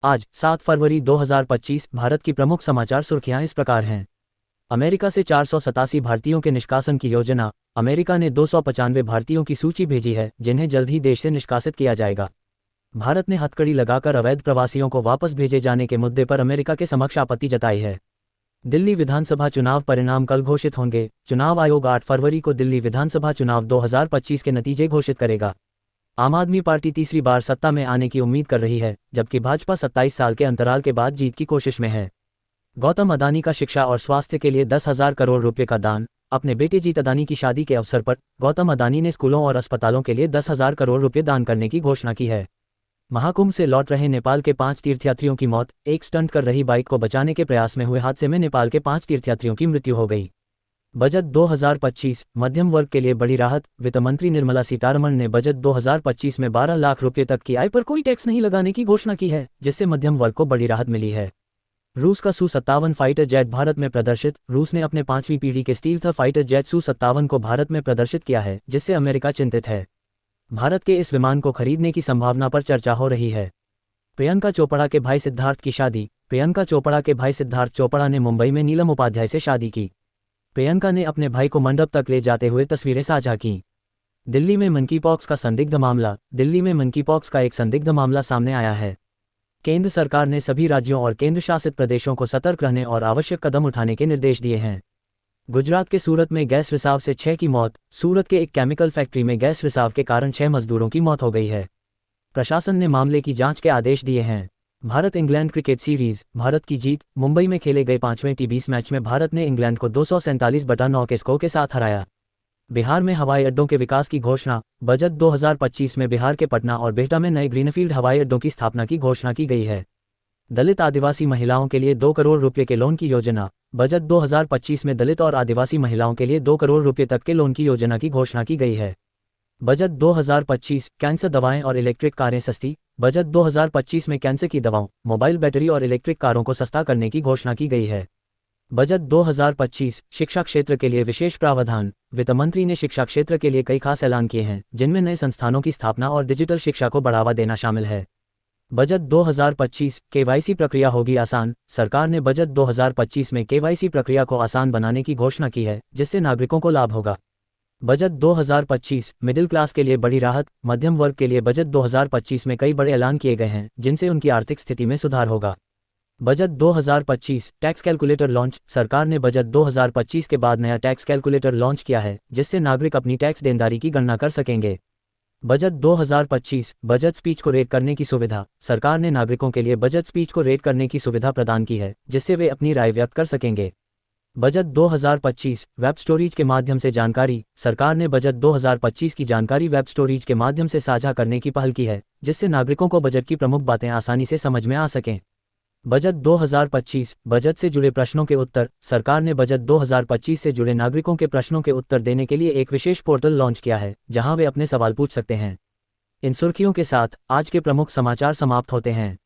आज 7 फरवरी 2025 भारत की प्रमुख समाचार सुर्खियां इस प्रकार हैं। अमेरिका से 487 भारतीयों के निष्कासन की योजना। अमेरिका ने 295 भारतीयों की सूची भेजी है जिन्हें जल्द ही देश से निष्कासित किया जाएगा। भारत ने हथकड़ी लगाकर अवैध प्रवासियों को वापस भेजे जाने के मुद्दे पर अमेरिका के समक्ष आपत्ति जताई है। दिल्ली विधानसभा चुनाव परिणाम कल घोषित होंगे। चुनाव आयोग 8 फरवरी को दिल्ली विधानसभा चुनाव 2025 के नतीजे घोषित करेगा। आम आदमी पार्टी तीसरी बार सत्ता में आने की उम्मीद कर रही है, जबकि भाजपा 27 साल के अंतराल के बाद जीत की कोशिश में है। गौतम अदानी का शिक्षा और स्वास्थ्य के लिए 10,000 करोड़ रुपए का दान। अपने बेटे जीत अदानी की शादी के अवसर पर गौतम अदानी ने स्कूलों और अस्पतालों के लिए 10,000 करोड़ रुपए दान करने की घोषणा की है। महाकुंभ से लौट रहे नेपाल के 5 तीर्थयात्रियों की मौत। एक स्टंट कर रही बाइक को बचाने के प्रयास में हुए हादसे में नेपाल के 5 तीर्थयात्रियों की मृत्यु हो गई। बजट 2025 मध्यम वर्ग के लिए बड़ी राहत। वित्त मंत्री निर्मला सीतारमण ने बजट 2025 में 12 लाख रुपये तक की आय पर कोई टैक्स नहीं लगाने की घोषणा की है, जिससे मध्यम वर्ग को बड़ी राहत मिली है। रूस का Su-57 फाइटर जेट भारत में प्रदर्शित। रूस ने अपने 5वीं पीढ़ी के स्टील्थ फाइटर जेट Su-57 को भारत में प्रदर्शित किया है, जिससे अमेरिका चिंतित है। भारत के इस विमान को खरीदने की संभावना पर चर्चा हो रही है। प्रियंका चोपड़ा के भाई सिद्धार्थ की शादी। प्रियंका चोपड़ा के भाई सिद्धार्थ चोपड़ा ने मुंबई में नीलम उपाध्याय से शादी की। प्रियंका ने अपने भाई को मंडप तक ले जाते हुए तस्वीरें साझा की। दिल्ली में मंकीपॉक्स का संदिग्ध मामला। दिल्ली में मंकीपॉक्स का एक संदिग्ध मामला सामने आया है। केंद्र सरकार ने सभी राज्यों और केंद्र शासित प्रदेशों को सतर्क रहने और आवश्यक कदम उठाने के निर्देश दिए हैं। गुजरात के सूरत में गैस रिसाव से 6 की मौत। सूरत के एक केमिकल फैक्ट्री में गैस रिसाव के कारण 6 मजदूरों की मौत हो गई है। प्रशासन ने मामले की जांच के आदेश दिए हैं। Bharat England cricket series. Bharat की जीत। मुंबई में खेले गए 5वें T20 मैच में भारत ने इंग्लैंड को 247/9 के स्कोर के साथ हराया। बिहार में हवाई अड्डों के विकास की घोषणा। बजट 2025 में बिहार के पटना और बिहटा में नए ग्रीनफील्ड हवाई अड्डों की स्थापना की घोषणा की गई है। दलित आदिवासी महिलाओं के लिए 2 करोड़ रुपये के लोन की योजना। बजट 2025 में दलित और आदिवासी महिलाओं के लिए 2 करोड़ रुपये तक के लोन की योजना की घोषणा की गई है। बजट 2025 कैंसर दवाएं और इलेक्ट्रिक कारें सस्ती। बजट 2025 में कैंसर की दवाओं, मोबाइल बैटरी और इलेक्ट्रिक कारों को सस्ता करने की घोषणा की गई है। बजट 2025 शिक्षा क्षेत्र के लिए विशेष प्रावधान। वित्त मंत्री ने शिक्षा क्षेत्र के लिए कई खास ऐलान किए हैं, जिनमें नए संस्थानों की स्थापना और डिजिटल शिक्षा को बढ़ावा देना शामिल है। बजट 2025 KYC प्रक्रिया होगी आसान। सरकार ने बजट 2025 में KYC प्रक्रिया को आसान बनाने की घोषणा की है, जिससे नागरिकों को लाभ होगा। बजट 2025 मिडिल क्लास के लिए बड़ी राहत। मध्यम वर्ग के लिए बजट 2025 में कई बड़े ऐलान किए गए हैं, जिनसे उनकी आर्थिक स्थिति में सुधार होगा। Budget 2025 tax calculator launch. सरकार ने बजट 2025 के बाद नया टैक्स कैलकुलेटर लॉन्च किया है, जिससे नागरिक अपनी टैक्स देनदारी की गणना कर सकेंगे। बजट 2025 बजट स्पीच को रेट करने की सुविधा। सरकार ने नागरिकों के लिए बजट स्पीच को रेट करने की सुविधा प्रदान की है, जिससे वे अपनी राय व्यक्त कर सकेंगे। बजट 2025 वेब स्टोरेज के माध्यम से जानकारी। सरकार ने बजट 2025 की जानकारी वेब स्टोरेज के माध्यम से साझा करने की पहल की है, जिससे नागरिकों को बजट की प्रमुख बातें आसानी से समझ में आ सकें। बजट 2025 बजट से जुड़े प्रश्नों के उत्तर। सरकार ने बजट 2025 से जुड़े नागरिकों के प्रश्नों के उत्तर देने के लिए एक विशेष पोर्टल लॉन्च किया है, जहां वे अपने सवाल पूछ सकते हैं। इन सुर्खियों के साथ आज के प्रमुख समाचार समाप्त होते हैं।